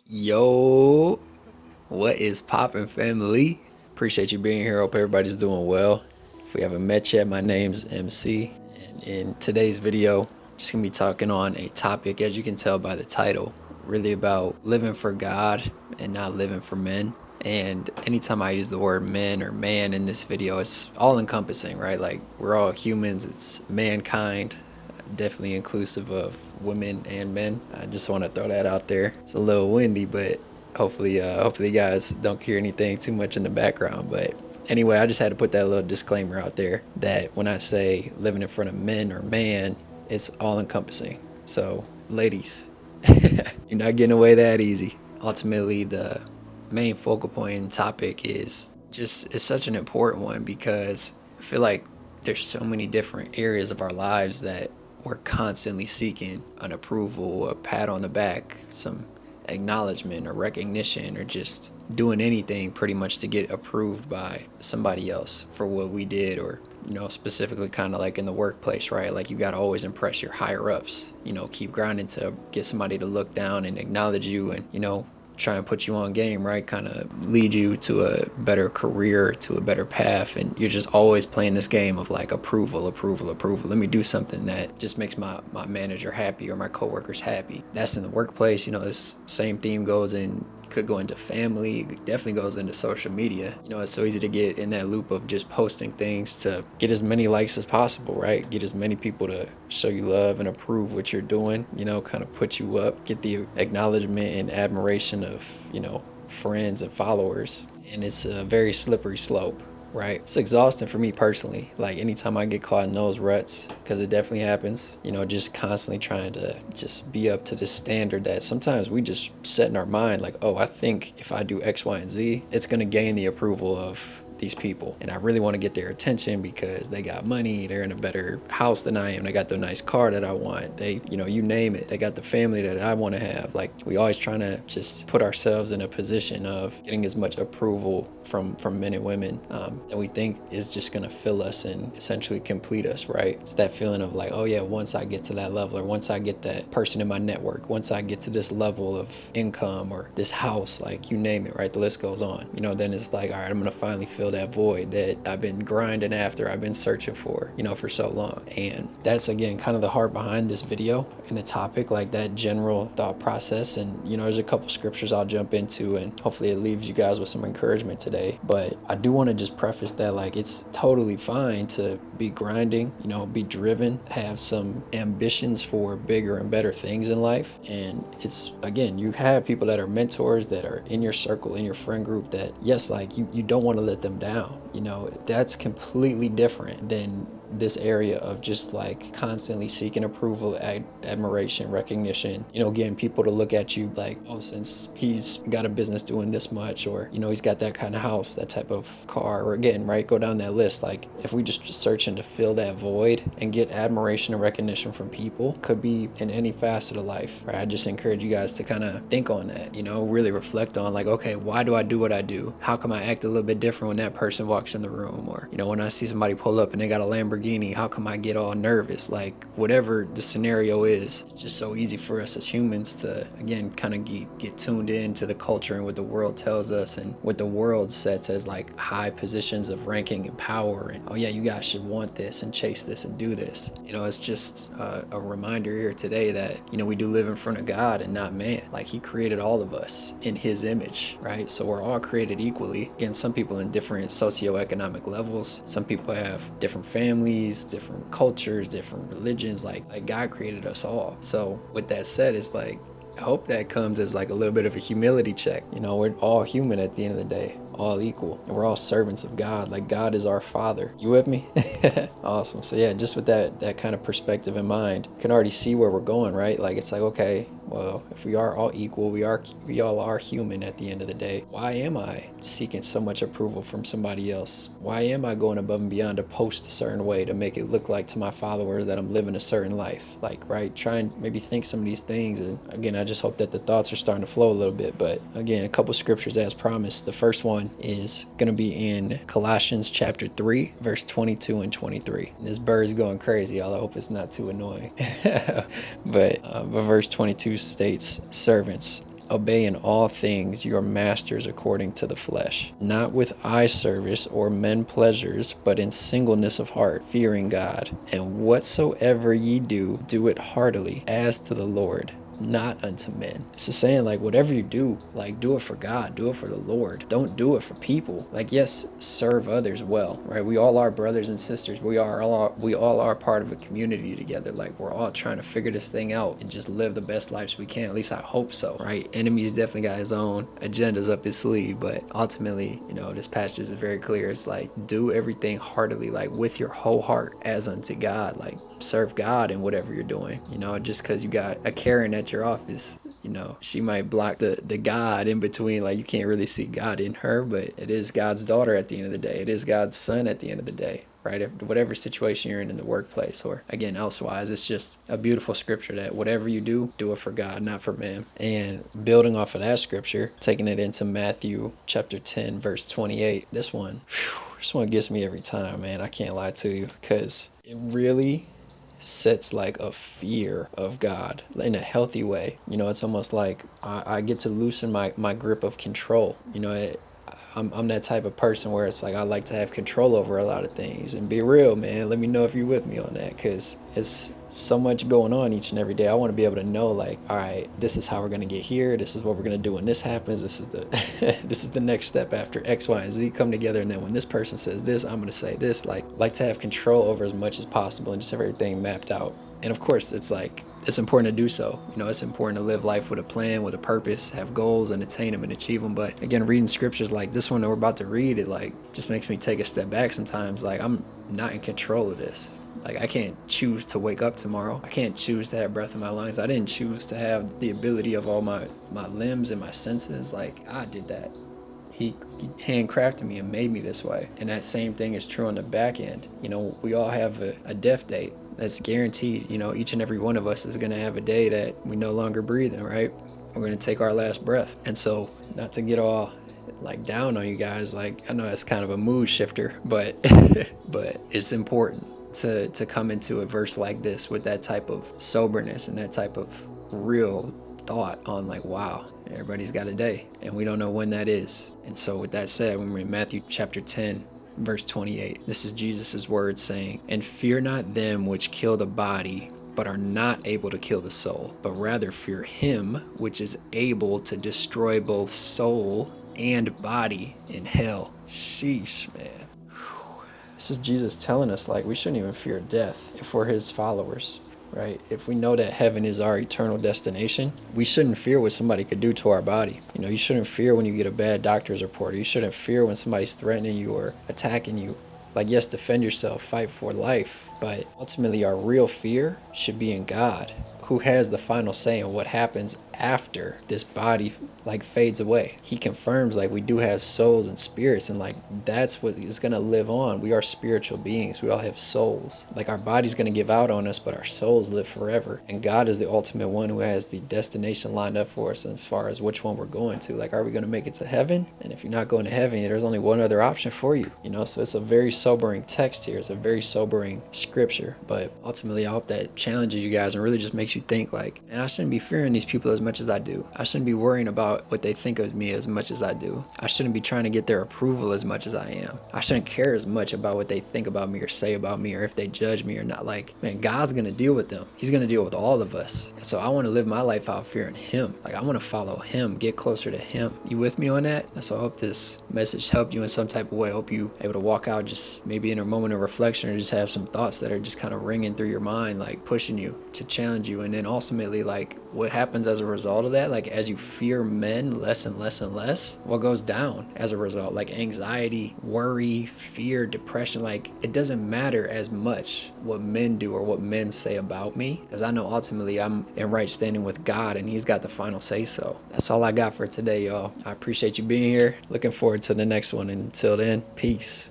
Yo, what is poppin', family? Appreciate you being here. Hope everybody's doing well. If we haven't met yet, my name's MC. And in today's video, just gonna be talking on a topic, as you can tell by the title, really about living for God and not living for men. And anytime I use the word men or man in this video, it's all encompassing, right? Like, we're all humans, it's mankind, definitely inclusive of women and men. I just want to throw that out there. It's a little windy, but hopefully you guys don't hear anything too much in the background. But anyway, I just had to put that little disclaimer out there that when I say living in front of men or man, it's all encompassing. So, ladies, you're not getting away that easy. Ultimately, the main focal point and topic is just, it's such an important one because I feel like there's so many different areas of our lives that we're constantly seeking an approval, a pat on the back, some acknowledgement or recognition, or just doing anything pretty much to get approved by somebody else for what we did, or specifically kind of like in the workplace, right? Like, you got to always impress your higher ups, keep grinding to get somebody to look down and acknowledge you, and try and put you on game, right? Kind of lead you to a better career, to a better path. And you're just always playing this game of like approval. Let me do something that just makes my manager happy or my coworkers happy. That's in the workplace. This same theme could go into family, it definitely goes into social media. It's so easy to get in that loop of just posting things to get as many likes as possible, right? Get as many people to show you love and approve what you're doing, kind of put you up, get the acknowledgement and admiration of, friends and followers. And it's a very slippery slope, right? It's exhausting for me personally. Like, anytime I get caught in those ruts, because it definitely happens, just constantly trying to just be up to the standard that sometimes we just set in our mind, like, oh, I think if I do X, Y, and Z, it's going to gain the approval of these people, and I really want to get their attention because they got money, they're in a better house than I am, they got the nice car that I want, they, you name it, they got the family that I want to have. Like, we always trying to just put ourselves in a position of getting as much approval from men and women that we think is just going to fill us and essentially complete us, right? It's that feeling of like, oh yeah, once I get to that level, or once I get that person in my network, once I get to this level of income or this house, like, you name it, right? The list goes on. Then it's like, all right, I'm going to finally fill that void that I've been grinding after, I've been searching for, for so long. And that's, again, kind of the heart behind this video and the topic, like that general thought process. And, there's a couple scriptures I'll jump into, and hopefully it leaves you guys with some encouragement today. But I do want to just preface that, like, it's totally fine to be grinding, be driven, have some ambitions for bigger and better things in life. And it's, again, you have people that are mentors that are in your circle, in your friend group, that, yes, like, you don't want to let them down. That's completely different than this area of just like constantly seeking approval, admiration, recognition, getting people to look at you like, oh, since he's got a business doing this much, or he's got that kind of house, that type of car, or, again, right, go down that list. Like, if we just searching to fill that void and get admiration and recognition from people, could be in any facet of life, right? I just encourage you guys to kind of think on that, really reflect on, like, okay, why do I do what I do? How come I act a little bit different when that person walks in the room? Or, when I see somebody pull up and they got a Lamborghini, how come I get all nervous? Like, whatever the scenario is, it's just so easy for us as humans to, again, kind of get tuned in to the culture and what the world tells us and what the world sets as like high positions of ranking and power, and, oh yeah, you guys should want this and chase this and do this. It's just a reminder here today that, we do live in front of God and not man. Like, he created all of us in his image, right? So we're all created equally. Again, some people in different socioeconomic levels, some people have different families, different cultures, different religions. Like God created us all. So with that said, it's like, I hope that comes as like a little bit of a humility check. We're all human at the end of the day, all equal, and we're all servants of God. Like, God is our Father. You with me? Awesome. So yeah, just with that kind of perspective in mind, you can already see where we're going, right? Like, it's like, okay, well, if we are all equal, we all are human at the end of the day. Why am I seeking so much approval from somebody else? Why am I going above and beyond to post a certain way to make it look like to my followers that I'm living a certain life? Like, right, try and maybe think some of these things. And again, I just hope that the thoughts are starting to flow a little bit. But again, a couple scriptures as promised. The first one is going to be in Colossians chapter 3, verse 22 and 23. This bird's going crazy, y'all. I hope it's not too annoying. But verse 22 states, servants, obey in all things your masters according to the flesh, not with eye service or men pleasures, but in singleness of heart, fearing God. And whatsoever ye do, do it heartily, as to the Lord, not unto men. It's the saying, like, whatever you do, like, do it for God, do it for the Lord. Don't do it for people. Like, yes, serve others well, right? We all are brothers and sisters. We all are part of a community together. Like, we're all trying to figure this thing out and just live the best lives we can. At least I hope so, right? Enemy's definitely got his own agendas up his sleeve, but ultimately, this passage is very clear. It's like, do everything heartily, like with your whole heart, as unto God. Like, serve God in whatever you're doing. Just because you got a Karen at your office, she might block the God in between. Like, you can't really see God in her, but it is God's daughter at the end of the day. It is God's son at the end of the day, right? If whatever situation you're in the workplace or again elsewise, it's just a beautiful scripture that whatever you do, do it for God, not for man. And building off of that scripture, taking it into Matthew chapter 10 verse 28, this one gets me every time, man. I can't lie to you, because it really sets like a fear of God in a healthy way. It's almost like I get to loosen my grip of control. I'm that type of person where it's like I like to have control over a lot of things. And be real, man, let me know if you're with me on that, because it's so much going on each and every day. I want to be able to know, like, all right, this is how we're going to get here. This is what we're going to do when this happens. This is the this is the next step after X, Y, and Z come together. And then when this person says this, I'm going to say this. Like to have control over as much as possible and just have everything mapped out. And of course, it's like, it's important to do so. It's important to live life with a plan, with a purpose, have goals and attain them and achieve them. But again, reading scriptures like this one that we're about to read, it like just makes me take a step back sometimes. Like, I'm not in control of this. Like, I can't choose to wake up tomorrow. I can't choose to have breath in my lungs. I didn't choose to have the ability of all my limbs and my senses. Like, God did that. He handcrafted me and made me this way. And that same thing is true on the back end. We all have a death date. That's guaranteed. Each and every one of us is going to have a day that we no longer breathing, right? We're going to take our last breath. And so, not to get all like down on you guys, like, I know that's kind of a mood shifter, but but it's important to come into a verse like this with that type of soberness and that type of real thought on, like, wow, everybody's got a day and we don't know when that is. And so with that said, when we're in Matthew chapter 10 verse 28, this is Jesus's words saying, "And fear not them which kill the body, but are not able to kill the soul, but rather fear him which is able to destroy both soul and body in hell." Sheesh, man. This is Jesus telling us, like, we shouldn't even fear death if we're his followers, right? If we know that heaven is our eternal destination, we shouldn't fear what somebody could do to our body. You shouldn't fear when you get a bad doctor's report. Or you shouldn't fear when somebody's threatening you or attacking you. Like, yes, defend yourself, fight for life, but ultimately our real fear should be in God, who has the final say on what happens after this body like fades away. He confirms, like, we do have souls and spirits, and like that's what is going to live on. We are spiritual beings. We all have souls. Like, our body's going to give out on us, but our souls live forever. And God is the ultimate one who has the destination lined up for us as far as which one we're going to. Like, are we going to make it to heaven? And if you're not going to heaven, there's only one other option for you. So it's a very sobering text here. It's a very sobering scripture. But ultimately, I hope that challenges you guys and really just makes you think, like, and I shouldn't be fearing these people as much as I do. I shouldn't be worrying about what they think of me as much as I do. I shouldn't be trying to get their approval as much as I am. I shouldn't care as much about what they think about me or say about me or if they judge me or not. Like, man, God's going to deal with them. He's going to deal with all of us. And so I want to live my life out fearing him. Like, I want to follow him, get closer to him. You with me on that? And so I hope this message helped you in some type of way. I hope you able to walk out just maybe in a moment of reflection or just have some thoughts that are just kind of ringing through your mind, like pushing you to challenge you. And then ultimately, like, what happens as a result of that, like, as you fear men less and less and less, what goes down as a result? Like, anxiety, worry, fear, depression. Like, it doesn't matter as much what men do or what men say about me, because I know ultimately I'm in right standing with God and he's got the final say so. That's all I got for today, y'all. I appreciate you being here. Looking forward to the next one. And until then, peace.